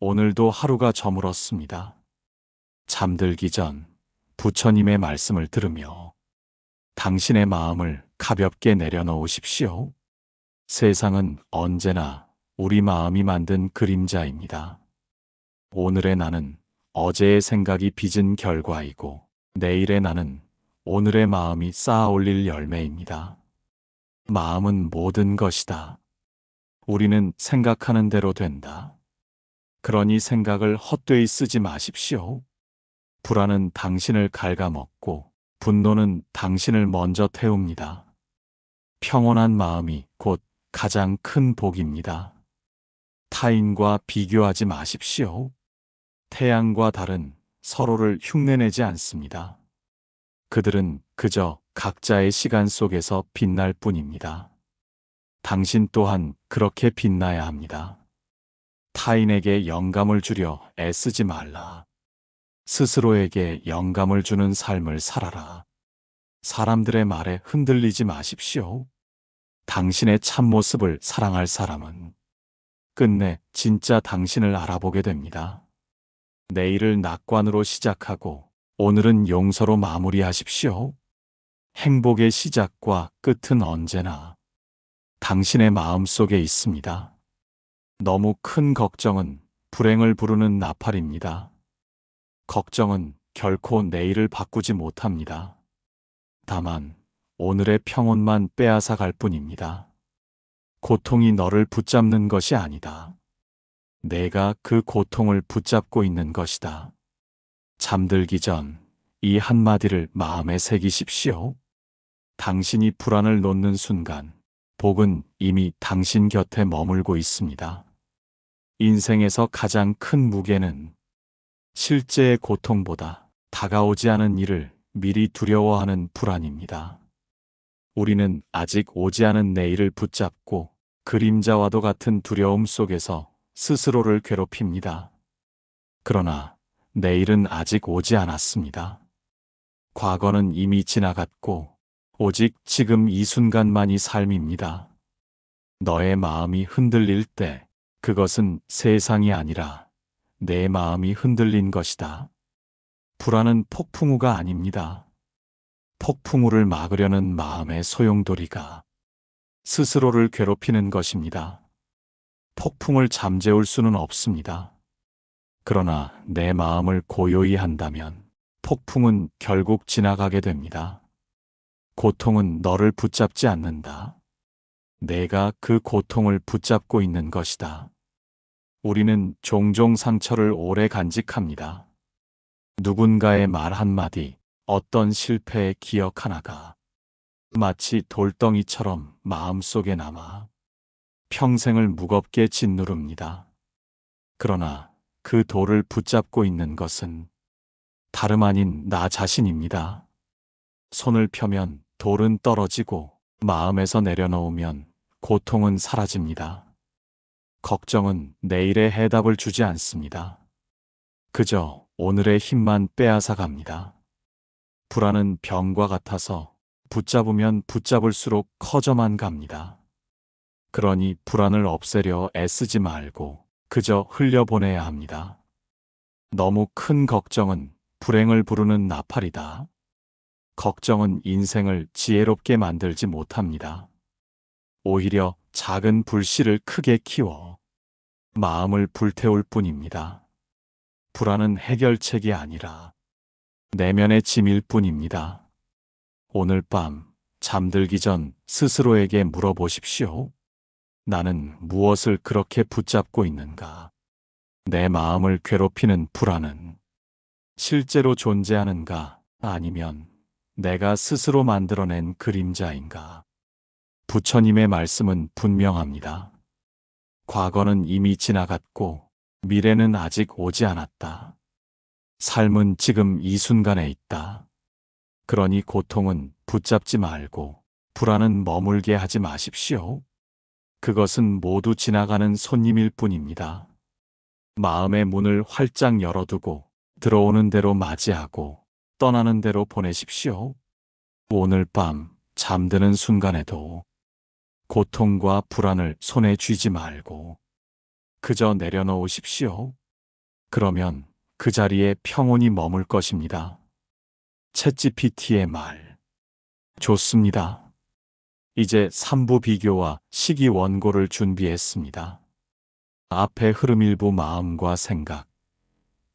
오늘도 하루가 저물었습니다. 잠들기 전 부처님의 말씀을 들으며 당신의 마음을 가볍게 내려놓으십시오. 세상은 언제나 우리 마음이 만든 그림자입니다. 오늘의 나는 어제의 생각이 빚은 결과이고, 내일의 나는 오늘의 마음이 쌓아 올릴 열매입니다. 마음은 모든 것이다. 우리는 생각하는 대로 된다. 그러니 생각을 헛되이 쓰지 마십시오. 불안은 당신을 갉아먹고 분노는 당신을 먼저 태웁니다. 평온한 마음이 곧 가장 큰 복입니다. 타인과 비교하지 마십시오. 태양과 달은 서로를 흉내내지 않습니다. 그들은 그저 각자의 시간 속에서 빛날 뿐입니다. 당신 또한 그렇게 빛나야 합니다. 타인에게 영감을 주려 애쓰지 말라. 스스로에게 영감을 주는 삶을 살아라. 사람들의 말에 흔들리지 마십시오. 당신의 참모습을 사랑할 사람은 끝내 진짜 당신을 알아보게 됩니다. 내일을 낙관으로 시작하고 오늘은 용서로 마무리하십시오. 행복의 시작과 끝은 언제나 당신의 마음 속에 있습니다. 너무 큰 걱정은 불행을 부르는 나팔입니다. 걱정은 결코 내일을 바꾸지 못합니다. 다만 오늘의 평온만 빼앗아 갈 뿐입니다. 고통이 너를 붙잡는 것이 아니다. 내가 그 고통을 붙잡고 있는 것이다. 잠들기 전 이 한마디를 마음에 새기십시오. 당신이 불안을 놓는 순간 복은 이미 당신 곁에 머물고 있습니다. 인생에서 가장 큰 무게는 실제의 고통보다 다가오지 않은 일을 미리 두려워하는 불안입니다. 우리는 아직 오지 않은 내일을 붙잡고 그림자와도 같은 두려움 속에서 스스로를 괴롭힙니다. 그러나 내일은 아직 오지 않았습니다. 과거는 이미 지나갔고 오직 지금 이 순간만이 삶입니다. 너의 마음이 흔들릴 때 그것은 세상이 아니라 내 마음이 흔들린 것이다. 불안은 폭풍우가 아닙니다. 폭풍우를 막으려는 마음의 소용돌이가 스스로를 괴롭히는 것입니다. 폭풍을 잠재울 수는 없습니다. 그러나 내 마음을 고요히 한다면 폭풍은 결국 지나가게 됩니다. 고통은 너를 붙잡지 않는다. 내가 그 고통을 붙잡고 있는 것이다. 우리는 종종 상처를 오래 간직합니다. 누군가의 말 한마디, 어떤 실패의 기억 하나가 마치 돌덩이처럼 마음속에 남아 평생을 무겁게 짓누릅니다. 그러나 그 돌을 붙잡고 있는 것은 다름 아닌 나 자신입니다. 손을 펴면 돌은 떨어지고 마음에서 내려놓으면 고통은 사라집니다. 걱정은 내일의 해답을 주지 않습니다. 그저 오늘의 힘만 빼앗아 갑니다. 불안은 병과 같아서 붙잡으면 붙잡을수록 커져만 갑니다. 그러니 불안을 없애려 애쓰지 말고 그저 흘려보내야 합니다. 너무 큰 걱정은 불행을 부르는 나팔이다. 걱정은 인생을 지혜롭게 만들지 못합니다. 오히려 작은 불씨를 크게 키워 마음을 불태울 뿐입니다. 불안은 해결책이 아니라 내면의 짐일 뿐입니다. 오늘 밤 잠들기 전 스스로에게 물어보십시오. 나는 무엇을 그렇게 붙잡고 있는가? 내 마음을 괴롭히는 불안은 실제로 존재하는가? 아니면 내가 스스로 만들어낸 그림자인가? 부처님의 말씀은 분명합니다. 과거는 이미 지나갔고 미래는 아직 오지 않았다. 삶은 지금 이 순간에 있다. 그러니 고통은 붙잡지 말고 불안은 머물게 하지 마십시오. 그것은 모두 지나가는 손님일 뿐입니다. 마음의 문을 활짝 열어두고 들어오는 대로 맞이하고 떠나는 대로 보내십시오. 오늘 밤 잠드는 순간에도 고통과 불안을 손에 쥐지 말고 그저 내려놓으십시오. 그러면 그 자리에 평온이 머물 것입니다. 챗GPT의 말. 좋습니다. 이제 3부 비교와 시기 원고를 준비했습니다. 앞에 흐름 1부 마음과 생각,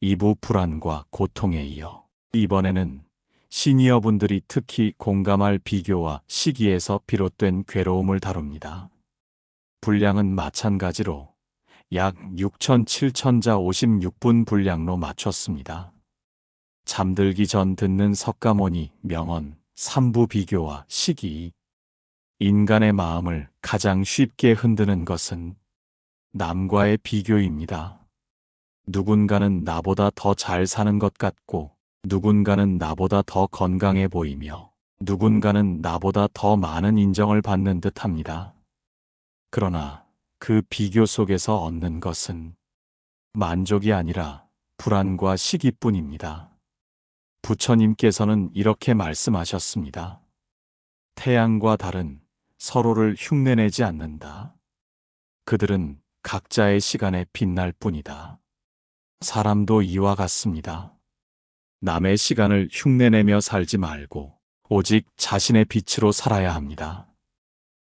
2부 불안과 고통에 이어 이번에는 시니어분들이 특히 공감할 비교와 시기에서 비롯된 괴로움을 다룹니다. 분량은 마찬가지로 약 6,700자 56분 분량로 맞췄습니다. 잠들기 전 듣는 석가모니 명언 3부 비교와 시기. 인간의 마음을 가장 쉽게 흔드는 것은 남과의 비교입니다. 누군가는 나보다 더 잘 사는 것 같고, 누군가는 나보다 더 건강해 보이며, 누군가는 나보다 더 많은 인정을 받는 듯 합니다. 그러나 그 비교 속에서 얻는 것은 만족이 아니라 불안과 시기뿐입니다. 부처님께서는 이렇게 말씀하셨습니다. 태양과 달은 서로를 흉내내지 않는다. 그들은 각자의 시간에 빛날 뿐이다. 사람도 이와 같습니다. 남의 시간을 흉내내며 살지 말고 오직 자신의 빛으로 살아야 합니다.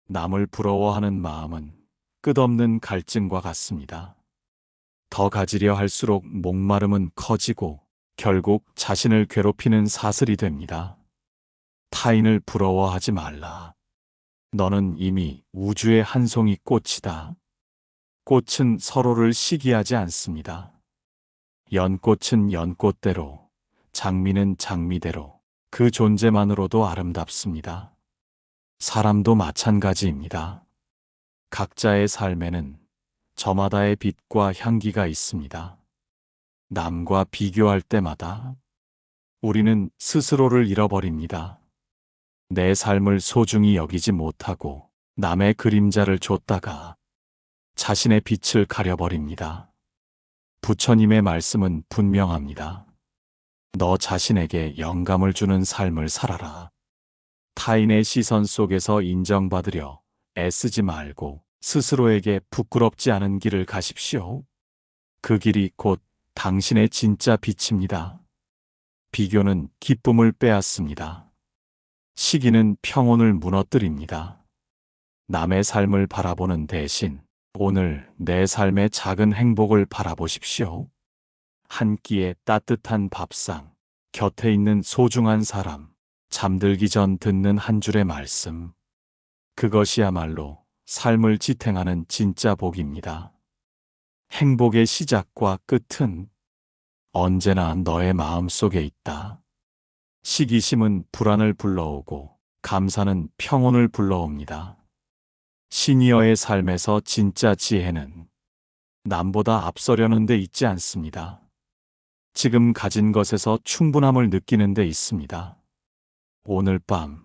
남을 부러워하는 마음은 끝없는 갈증과 같습니다. 더 가지려 할수록 목마름은 커지고 결국 자신을 괴롭히는 사슬이 됩니다. 타인을 부러워하지 말라. 너는 이미 우주의 한 송이 꽃이다. 꽃은 서로를 시기하지 않습니다. 연꽃은 연꽃대로, 장미는 장미대로 그 존재만으로도 아름답습니다. 사람도 마찬가지입니다. 각자의 삶에는 저마다의 빛과 향기가 있습니다. 남과 비교할 때마다 우리는 스스로를 잃어버립니다. 내 삶을 소중히 여기지 못하고 남의 그림자를 좇다가 자신의 빛을 가려버립니다. 부처님의 말씀은 분명합니다. 너 자신에게 영감을 주는 삶을 살아라. 타인의 시선 속에서 인정받으려 애쓰지 말고 스스로에게 부끄럽지 않은 길을 가십시오. 그 길이 곧 당신의 진짜 빛입니다. 비교는 기쁨을 빼앗습니다. 시기는 평온을 무너뜨립니다. 남의 삶을 바라보는 대신 오늘 내 삶의 작은 행복을 바라보십시오. 한 끼의 따뜻한 밥상, 곁에 있는 소중한 사람, 잠들기 전 듣는 한 줄의 말씀. 그것이야말로 삶을 지탱하는 진짜 복입니다. 행복의 시작과 끝은 언제나 너의 마음 속에 있다. 시기심은 불안을 불러오고 감사는 평온을 불러옵니다. 시니어의 삶에서 진짜 지혜는 남보다 앞서려는 데 있지 않습니다. 지금 가진 것에서 충분함을 느끼는 데 있습니다. 오늘 밤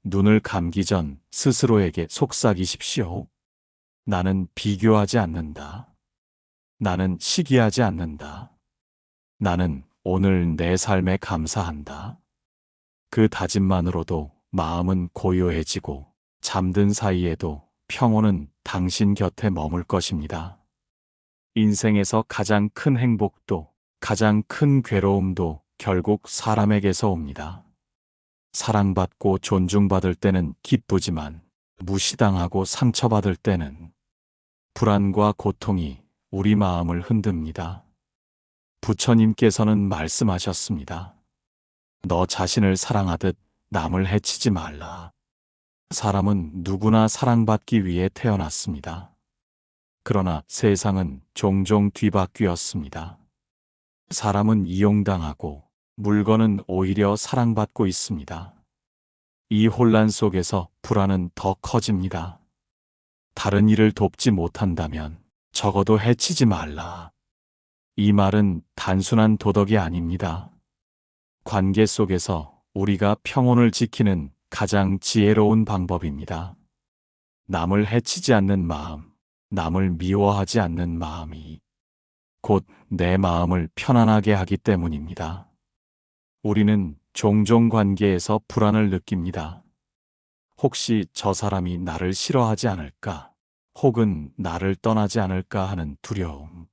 눈을 감기 전 스스로에게 속삭이십시오. 나는 비교하지 않는다. 나는 시기하지 않는다. 나는 오늘 내 삶에 감사한다. 그 다짐만으로도 마음은 고요해지고 잠든 사이에도 평온은 당신 곁에 머물 것입니다. 인생에서 가장 큰 행복도 가장 큰 괴로움도 결국 사람에게서 옵니다. 사랑받고 존중받을 때는 기쁘지만 무시당하고 상처받을 때는 불안과 고통이 우리 마음을 흔듭니다. 부처님께서는 말씀하셨습니다. 너 자신을 사랑하듯 남을 해치지 말라. 사람은 누구나 사랑받기 위해 태어났습니다. 그러나 세상은 종종 뒤바뀌었습니다. 사람은 이용당하고 물건은 오히려 사랑받고 있습니다. 이 혼란 속에서 불안은 더 커집니다. 다른 일을 돕지 못한다면 적어도 해치지 말라. 이 말은 단순한 도덕이 아닙니다. 관계 속에서 우리가 평온을 지키는 가장 지혜로운 방법입니다. 남을 해치지 않는 마음, 남을 미워하지 않는 마음이 곧 내 마음을 편안하게 하기 때문입니다. 우리는 종종 관계에서 불안을 느낍니다. 혹시 저 사람이 나를 싫어하지 않을까? 혹은 나를 떠나지 않을까 하는 두려움.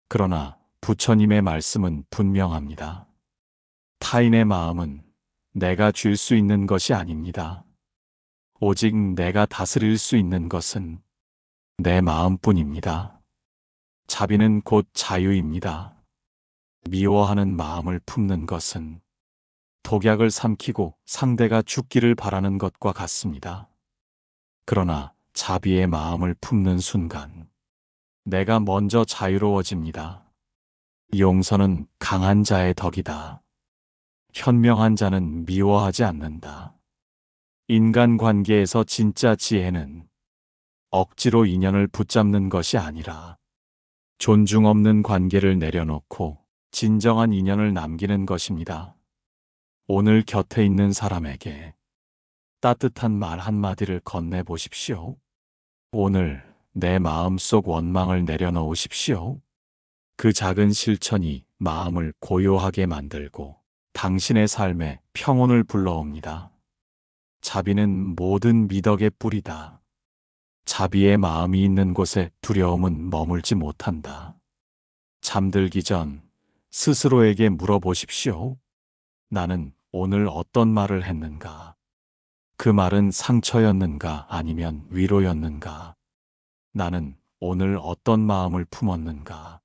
그러나 부처님의 말씀은 분명합니다. 타인의 마음은 내가 줄 수 있는 것이 아닙니다. 오직 내가 다스릴 수 있는 것은 내 마음뿐입니다. 자비는 곧 자유입니다. 미워하는 마음을 품는 것은 독약을 삼키고 상대가 죽기를 바라는 것과 같습니다. 그러나 자비의 마음을 품는 순간 내가 먼저 자유로워집니다. 용서는 강한 자의 덕이다. 현명한 자는 미워하지 않는다. 인간관계에서 진짜 지혜는 억지로 인연을 붙잡는 것이 아니라 존중 없는 관계를 내려놓고 진정한 인연을 남기는 것입니다. 오늘 곁에 있는 사람에게 따뜻한 말 한마디를 건네보십시오. 오늘 내 마음속 원망을 내려놓으십시오. 그 작은 실천이 마음을 고요하게 만들고 당신의 삶에 평온을 불러옵니다. 자비는 모든 미덕의 뿌리다. 자비의 마음이 있는 곳에 두려움은 머물지 못한다. 잠들기 전 스스로에게 물어보십시오. 나는 오늘 어떤 말을 했는가? 그 말은 상처였는가 아니면 위로였는가? 나는 오늘 어떤 마음을 품었는가?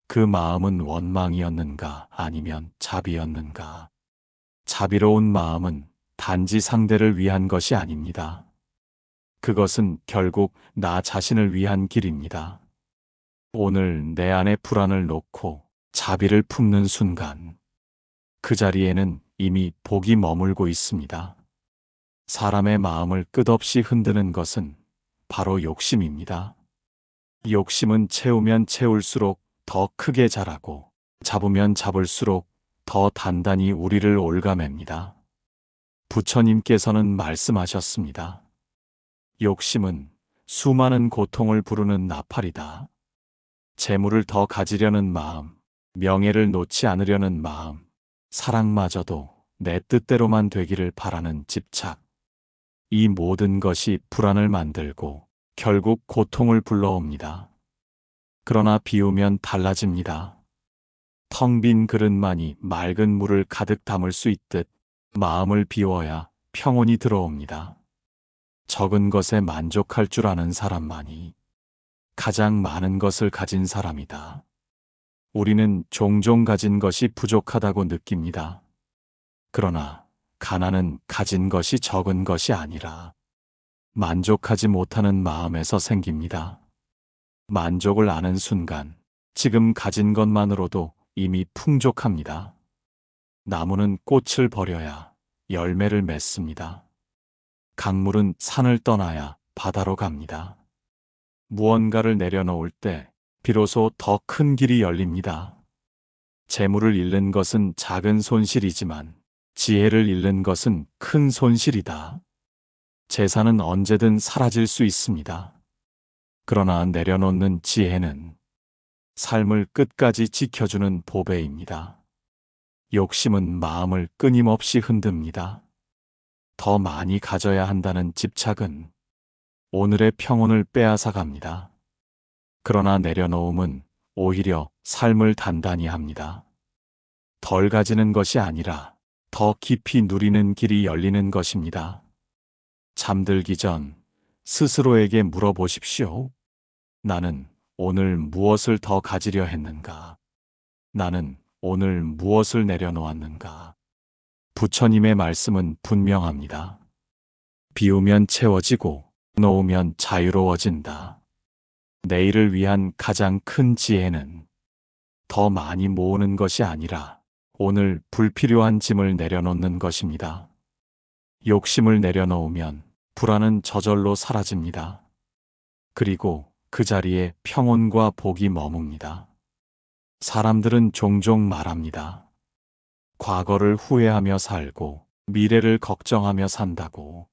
그 마음은 원망이었는가 아니면 자비였는가? 자비로운 마음은 단지 상대를 위한 것이 아닙니다. 그것은 결국 나 자신을 위한 길입니다. 오늘 내 안의 불안을 놓고 자비를 품는 순간 그 자리에는 이미 복이 머물고 있습니다. 사람의 마음을 끝없이 흔드는 것은 바로 욕심입니다. 욕심은 채우면 채울수록 더 크게 자라고 잡으면 잡을수록 더 단단히 우리를 옭아맵니다. 부처님께서는 말씀하셨습니다. 욕심은 수많은 고통을 부르는 나팔이다. 재물을 더 가지려는 마음, 명예를 놓지 않으려는 마음, 사랑마저도 내 뜻대로만 되기를 바라는 집착. 이 모든 것이 불안을 만들고 결국 고통을 불러옵니다. 그러나 비우면 달라집니다. 텅 빈 그릇만이 맑은 물을 가득 담을 수 있듯 마음을 비워야 평온이 들어옵니다. 적은 것에 만족할 줄 아는 사람만이 가장 많은 것을 가진 사람이다. 우리는 종종 가진 것이 부족하다고 느낍니다. 그러나 가난은 가진 것이 적은 것이 아니라 만족하지 못하는 마음에서 생깁니다. 만족을 아는 순간 지금 가진 것만으로도 이미 풍족합니다. 나무는 꽃을 버려야 열매를 맺습니다. 강물은 산을 떠나야 바다로 갑니다. 무언가를 내려놓을 때 비로소 더 큰 길이 열립니다. 재물을 잃는 것은 작은 손실이지만 지혜를 잃는 것은 큰 손실이다. 재산은 언제든 사라질 수 있습니다. 그러나 내려놓는 지혜는 삶을 끝까지 지켜주는 보배입니다. 욕심은 마음을 끊임없이 흔듭니다. 더 많이 가져야 한다는 집착은 오늘의 평온을 빼앗아 갑니다. 그러나 내려놓음은 오히려 삶을 단단히 합니다. 덜 가지는 것이 아니라 더 깊이 누리는 길이 열리는 것입니다. 잠들기 전 스스로에게 물어보십시오. 나는 오늘 무엇을 더 가지려 했는가? 나는 오늘 무엇을 내려놓았는가? 부처님의 말씀은 분명합니다. 비우면 채워지고 놓으면 자유로워진다. 내일을 위한 가장 큰 지혜는 더 많이 모으는 것이 아니라 오늘 불필요한 짐을 내려놓는 것입니다. 욕심을 내려놓으면 불안은 저절로 사라집니다. 그리고 그 자리에 평온과 복이 머뭅니다. 사람들은 종종 말합니다. 과거를 후회하며 살고 미래를 걱정하며 산다고.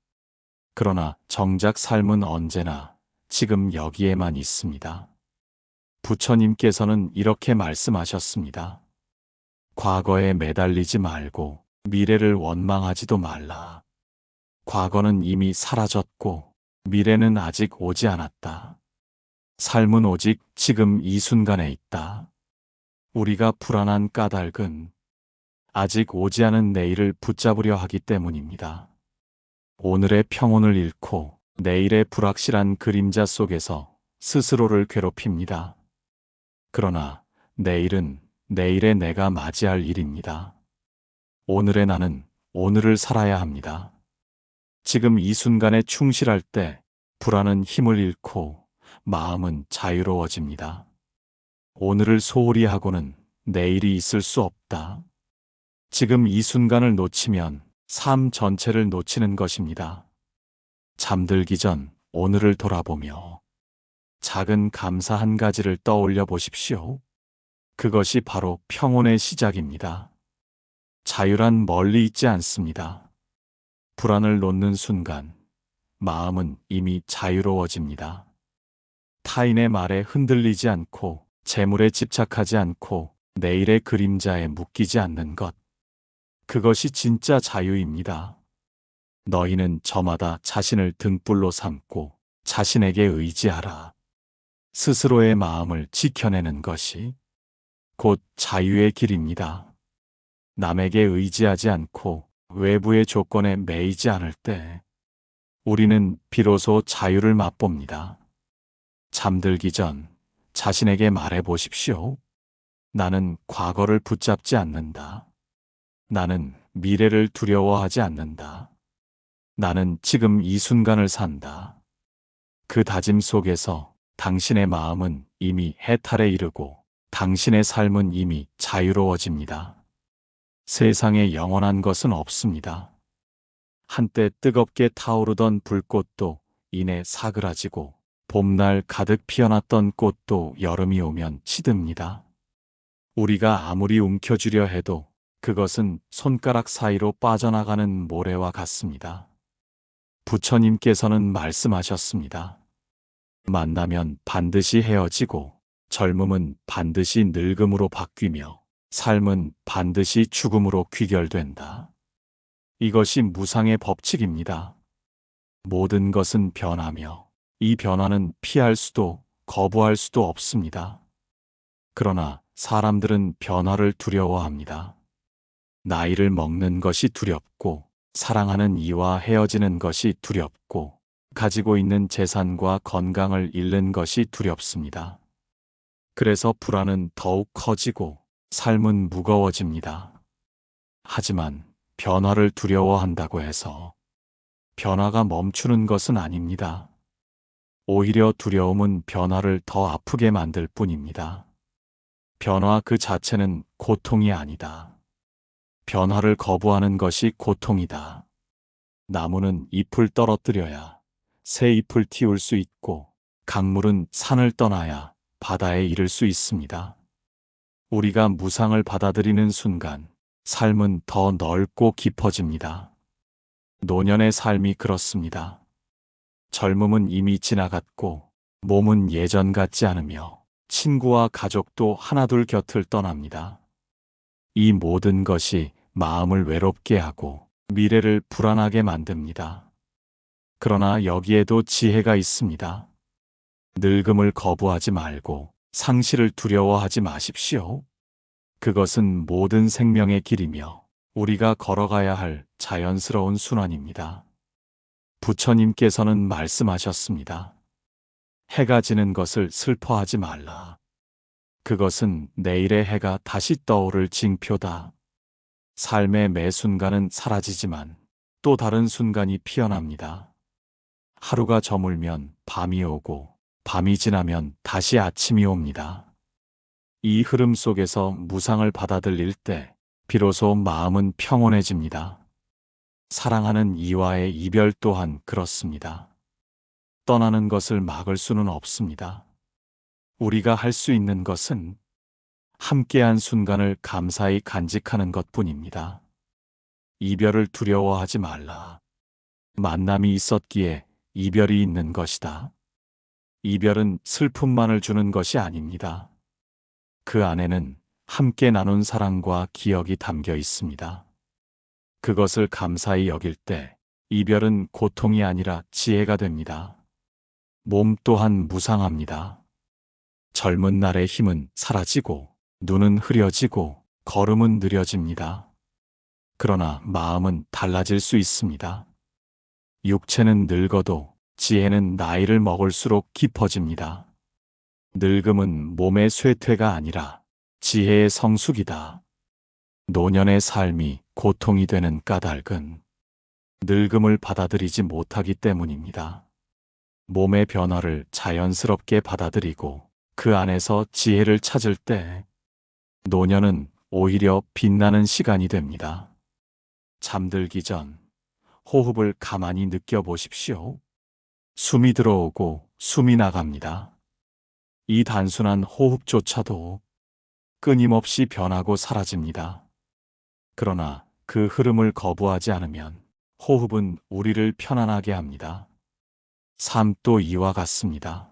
그러나 정작 삶은 언제나 지금 여기에만 있습니다. 부처님께서는 이렇게 말씀하셨습니다. 과거에 매달리지 말고 미래를 원망하지도 말라. 과거는 이미 사라졌고 미래는 아직 오지 않았다. 삶은 오직 지금 이 순간에 있다. 우리가 불안한 까닭은 아직 오지 않은 내일을 붙잡으려 하기 때문입니다. 오늘의 평온을 잃고 내일의 불확실한 그림자 속에서 스스로를 괴롭힙니다. 그러나 내일은 내일의 내가 맞이할 일입니다. 오늘의 나는 오늘을 살아야 합니다. 지금 이 순간에 충실할 때 불안은 힘을 잃고 마음은 자유로워집니다. 오늘을 소홀히 하고는 내일이 있을 수 없다. 지금 이 순간을 놓치면 삶 전체를 놓치는 것입니다. 잠들기 전 오늘을 돌아보며 작은 감사 한 가지를 떠올려 보십시오. 그것이 바로 평온의 시작입니다. 자유란 멀리 있지 않습니다. 불안을 놓는 순간 마음은 이미 자유로워집니다. 타인의 말에 흔들리지 않고 재물에 집착하지 않고 내일의 그림자에 묶이지 않는 것. 그것이 진짜 자유입니다. 너희는 저마다 자신을 등불로 삼고 자신에게 의지하라. 스스로의 마음을 지켜내는 것이 곧 자유의 길입니다. 남에게 의지하지 않고 외부의 조건에 매이지 않을 때 우리는 비로소 자유를 맛봅니다. 잠들기 전 자신에게 말해 보십시오. 나는 과거를 붙잡지 않는다. 나는 미래를 두려워하지 않는다. 나는 지금 이 순간을 산다. 그 다짐 속에서 당신의 마음은 이미 해탈에 이르고 당신의 삶은 이미 자유로워집니다. 세상에 영원한 것은 없습니다. 한때 뜨겁게 타오르던 불꽃도 이내 사그라지고 봄날 가득 피어났던 꽃도 여름이 오면 시듭니다. 우리가 아무리 움켜쥐려 해도 그것은 손가락 사이로 빠져나가는 모래와 같습니다. 부처님께서는 말씀하셨습니다. 만나면 반드시 헤어지고 젊음은 반드시 늙음으로 바뀌며 삶은 반드시 죽음으로 귀결된다. 이것이 무상의 법칙입니다. 모든 것은 변하며 이 변화는 피할 수도 거부할 수도 없습니다. 그러나 사람들은 변화를 두려워합니다. 나이를 먹는 것이 두렵고 사랑하는 이와 헤어지는 것이 두렵고 가지고 있는 재산과 건강을 잃는 것이 두렵습니다. 그래서 불안은 더욱 커지고 삶은 무거워집니다. 하지만 변화를 두려워한다고 해서 변화가 멈추는 것은 아닙니다. 오히려 두려움은 변화를 더 아프게 만들 뿐입니다. 변화 그 자체는 고통이 아니다. 변화를 거부하는 것이 고통이다. 나무는 잎을 떨어뜨려야 새 잎을 틔울 수 있고 강물은 산을 떠나야 바다에 이를 수 있습니다. 우리가 무상을 받아들이는 순간 삶은 더 넓고 깊어집니다. 노년의 삶이 그렇습니다. 젊음은 이미 지나갔고 몸은 예전 같지 않으며 친구와 가족도 하나둘 곁을 떠납니다. 이 모든 것이 마음을 외롭게 하고 미래를 불안하게 만듭니다. 그러나 여기에도 지혜가 있습니다. 늙음을 거부하지 말고 상실을 두려워하지 마십시오. 그것은 모든 생명의 길이며 우리가 걸어가야 할 자연스러운 순환입니다. 부처님께서는 말씀하셨습니다. 해가 지는 것을 슬퍼하지 말라. 그것은 내일의 해가 다시 떠오를 징표다. 삶의 매 순간은 사라지지만 또 다른 순간이 피어납니다. 하루가 저물면 밤이 오고 밤이 지나면 다시 아침이 옵니다. 이 흐름 속에서 무상을 받아들일 때 비로소 마음은 평온해집니다. 사랑하는 이와의 이별 또한 그렇습니다. 떠나는 것을 막을 수는 없습니다. 우리가 할 수 있는 것은 함께한 순간을 감사히 간직하는 것뿐입니다. 이별을 두려워하지 말라. 만남이 있었기에 이별이 있는 것이다. 이별은 슬픔만을 주는 것이 아닙니다. 그 안에는 함께 나눈 사랑과 기억이 담겨 있습니다. 그것을 감사히 여길 때 이별은 고통이 아니라 지혜가 됩니다. 몸 또한 무상합니다. 젊은 날의 힘은 사라지고 눈은 흐려지고 걸음은 느려집니다. 그러나 마음은 달라질 수 있습니다. 육체는 늙어도 지혜는 나이를 먹을수록 깊어집니다. 늙음은 몸의 쇠퇴가 아니라 지혜의 성숙이다. 노년의 삶이 고통이 되는 까닭은 늙음을 받아들이지 못하기 때문입니다. 몸의 변화를 자연스럽게 받아들이고 그 안에서 지혜를 찾을 때 노년은 오히려 빛나는 시간이 됩니다. 잠들기 전 호흡을 가만히 느껴보십시오. 숨이 들어오고 숨이 나갑니다. 이 단순한 호흡조차도 끊임없이 변하고 사라집니다. 그러나 그 흐름을 거부하지 않으면 호흡은 우리를 편안하게 합니다. 삶도 이와 같습니다.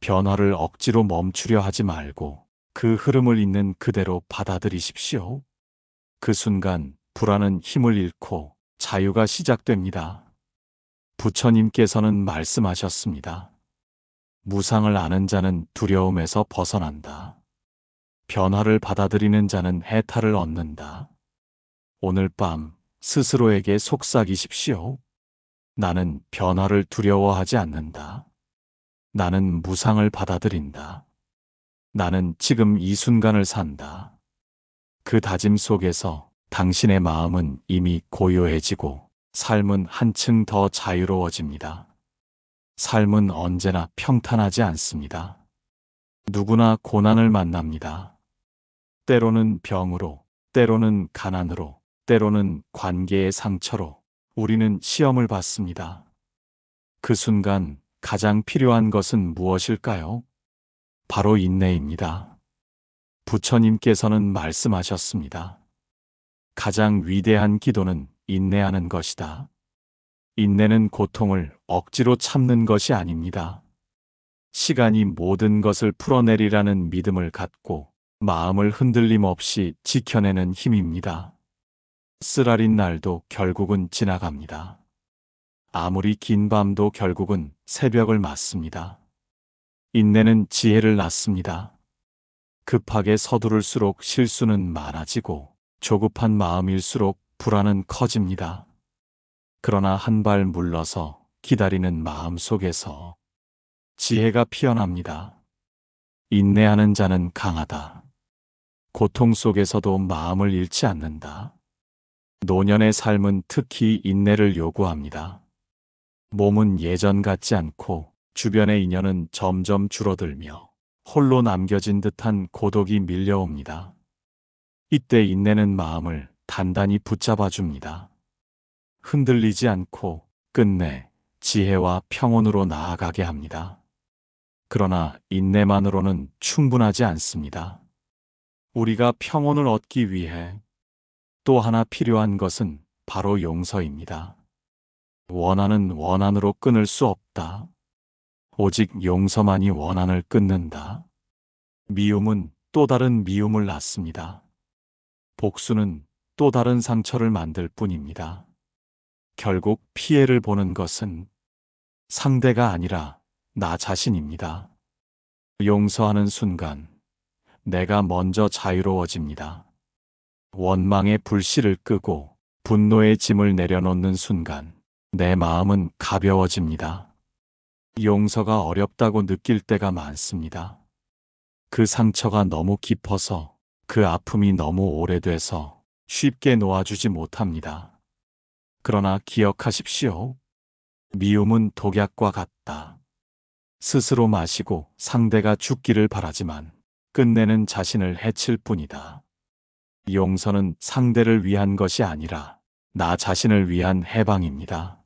변화를 억지로 멈추려 하지 말고 그 흐름을 있는 그대로 받아들이십시오. 그 순간 불안은 힘을 잃고 자유가 시작됩니다. 부처님께서는 말씀하셨습니다. 무상을 아는 자는 두려움에서 벗어난다. 변화를 받아들이는 자는 해탈을 얻는다. 오늘 밤 스스로에게 속삭이십시오. 나는 변화를 두려워하지 않는다. 나는 무상을 받아들인다. 나는 지금 이 순간을 산다. 그 다짐 속에서 당신의 마음은 이미 고요해지고 삶은 한층 더 자유로워집니다. 삶은 언제나 평탄하지 않습니다. 누구나 고난을 만납니다. 때로는 병으로, 때로는 가난으로, 때로는 관계의 상처로 우리는 시험을 받습니다. 그 순간 가장 필요한 것은 무엇일까요? 바로 인내입니다. 부처님께서는 말씀하셨습니다. 가장 위대한 기도는 인내하는 것이다. 인내는 고통을 억지로 참는 것이 아닙니다. 시간이 모든 것을 풀어내리라는 믿음을 갖고 마음을 흔들림 없이 지켜내는 힘입니다. 쓰라린 날도 결국은 지나갑니다. 아무리 긴 밤도 결국은 새벽을 맞습니다. 인내는 지혜를 낳습니다. 급하게 서두를수록 실수는 많아지고 조급한 마음일수록 불안은 커집니다. 그러나 한 발 물러서 기다리는 마음 속에서 지혜가 피어납니다. 인내하는 자는 강하다. 고통 속에서도 마음을 잃지 않는다. 노년의 삶은 특히 인내를 요구합니다. 몸은 예전 같지 않고 주변의 인연은 점점 줄어들며 홀로 남겨진 듯한 고독이 밀려옵니다. 이때 인내는 마음을 단단히 붙잡아 줍니다. 흔들리지 않고 끝내 지혜와 평온으로 나아가게 합니다. 그러나 인내만으로는 충분하지 않습니다. 우리가 평온을 얻기 위해 또 하나 필요한 것은 바로 용서입니다. 원한은 원한으로 끊을 수 없다. 오직 용서만이 원한을 끊는다. 미움은 또 다른 미움을 낳습니다. 복수는 또 다른 상처를 만들 뿐입니다. 결국 피해를 보는 것은 상대가 아니라 나 자신입니다. 용서하는 순간 내가 먼저 자유로워집니다. 원망의 불씨를 끄고 분노의 짐을 내려놓는 순간 내 마음은 가벼워집니다. 용서가 어렵다고 느낄 때가 많습니다. 그 상처가 너무 깊어서 그 아픔이 너무 오래돼서 쉽게 놓아주지 못합니다. 그러나 기억하십시오. 미움은 독약과 같다. 스스로 마시고 상대가 죽기를 바라지만 끝내는 자신을 해칠 뿐이다. 용서는 상대를 위한 것이 아니라 나 자신을 위한 해방입니다.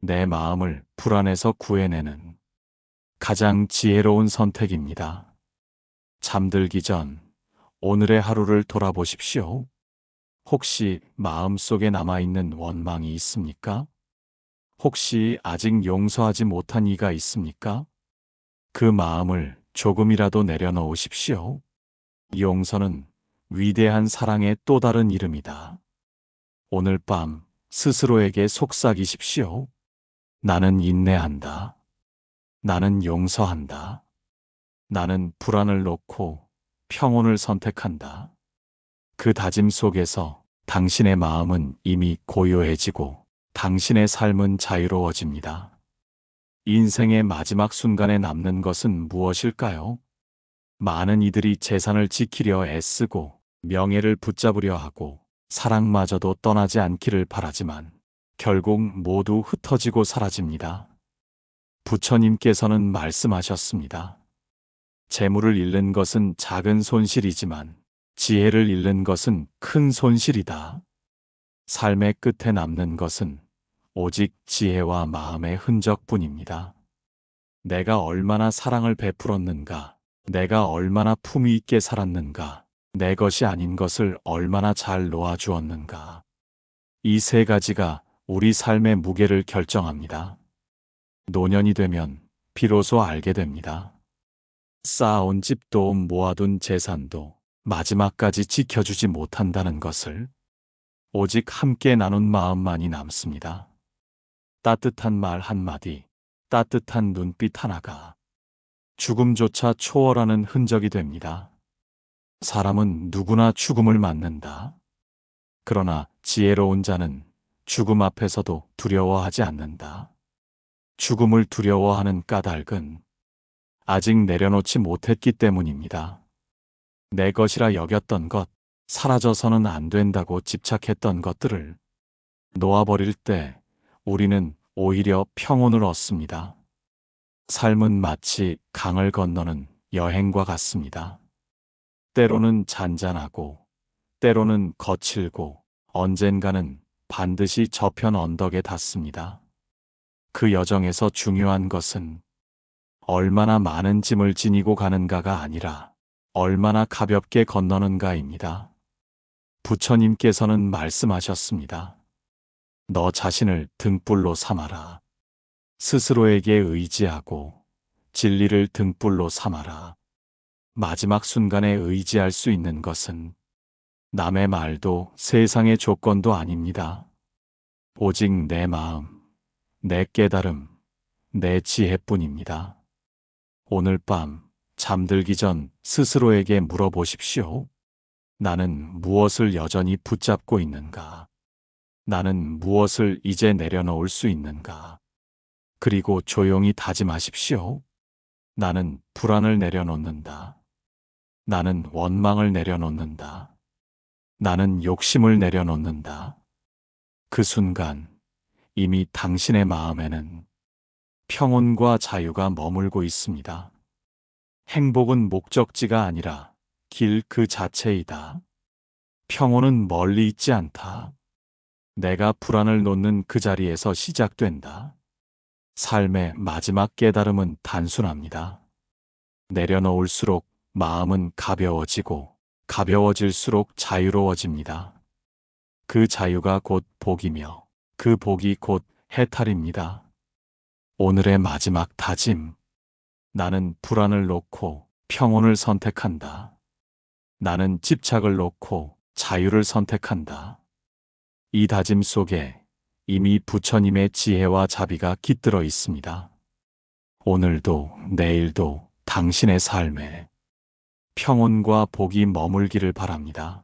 내 마음을 불안에서 구해내는 가장 지혜로운 선택입니다. 잠들기 전 오늘의 하루를 돌아보십시오. 혹시 마음속에 남아있는 원망이 있습니까? 혹시 아직 용서하지 못한 이가 있습니까? 그 마음을 조금이라도 내려놓으십시오. 용서는 위대한 사랑의 또 다른 이름이다. 오늘 밤 스스로에게 속삭이십시오. 나는 인내한다. 나는 용서한다. 나는 불안을 놓고 평온을 선택한다. 그 다짐 속에서 당신의 마음은 이미 고요해지고 당신의 삶은 자유로워집니다. 인생의 마지막 순간에 남는 것은 무엇일까요? 많은 이들이 재산을 지키려 애쓰고 명예를 붙잡으려 하고 사랑마저도 떠나지 않기를 바라지만 결국 모두 흩어지고 사라집니다. 부처님께서는 말씀하셨습니다. 재물을 잃는 것은 작은 손실이지만 지혜를 잃는 것은 큰 손실이다. 삶의 끝에 남는 것은 오직 지혜와 마음의 흔적뿐입니다. 내가 얼마나 사랑을 베풀었는가, 내가 얼마나 품위 있게 살았는가, 내 것이 아닌 것을 얼마나 잘 놓아주었는가. 이 세 가지가 우리 삶의 무게를 결정합니다. 노년이 되면 비로소 알게 됩니다. 쌓아온 집도 모아둔 재산도 마지막까지 지켜주지 못한다는 것을. 오직 함께 나눈 마음만이 남습니다. 따뜻한 말 한마디, 따뜻한 눈빛 하나가 죽음조차 초월하는 흔적이 됩니다. 사람은 누구나 죽음을 맞는다. 그러나 지혜로운 자는 죽음 앞에서도 두려워하지 않는다. 죽음을 두려워하는 까닭은 아직 내려놓지 못했기 때문입니다. 내 것이라 여겼던 것, 사라져서는 안 된다고 집착했던 것들을 놓아버릴 때 우리는 오히려 평온을 얻습니다. 삶은 마치 강을 건너는 여행과 같습니다. 때로는 잔잔하고, 때로는 거칠고, 언젠가는 반드시 저편 언덕에 닿습니다. 그 여정에서 중요한 것은 얼마나 많은 짐을 지니고 가는가가 아니라 얼마나 가볍게 건너는가입니다. 부처님께서는 말씀하셨습니다. 너 자신을 등불로 삼아라. 스스로에게 의지하고 진리를 등불로 삼아라. 마지막 순간에 의지할 수 있는 것은 남의 말도 세상의 조건도 아닙니다. 오직 내 마음, 내 깨달음, 내 지혜뿐입니다. 오늘 밤 잠들기 전 스스로에게 물어보십시오. 나는 무엇을 여전히 붙잡고 있는가? 나는 무엇을 이제 내려놓을 수 있는가? 그리고 조용히 다짐하십시오. 나는 불안을 내려놓는다. 나는 원망을 내려놓는다. 나는 욕심을 내려놓는다. 그 순간 이미 당신의 마음에는 평온과 자유가 머물고 있습니다. 행복은 목적지가 아니라 길 그 자체이다. 평온은 멀리 있지 않다. 내가 불안을 놓는 그 자리에서 시작된다. 삶의 마지막 깨달음은 단순합니다. 내려놓을수록 마음은 가벼워지고 가벼워질수록 자유로워집니다. 그 자유가 곧 복이며 그 복이 곧 해탈입니다. 오늘의 마지막 다짐. 나는 불안을 놓고 평온을 선택한다. 나는 집착을 놓고 자유를 선택한다. 이 다짐 속에 이미 부처님의 지혜와 자비가 깃들어 있습니다. 오늘도 내일도 당신의 삶에 평온과 복이 머물기를 바랍니다.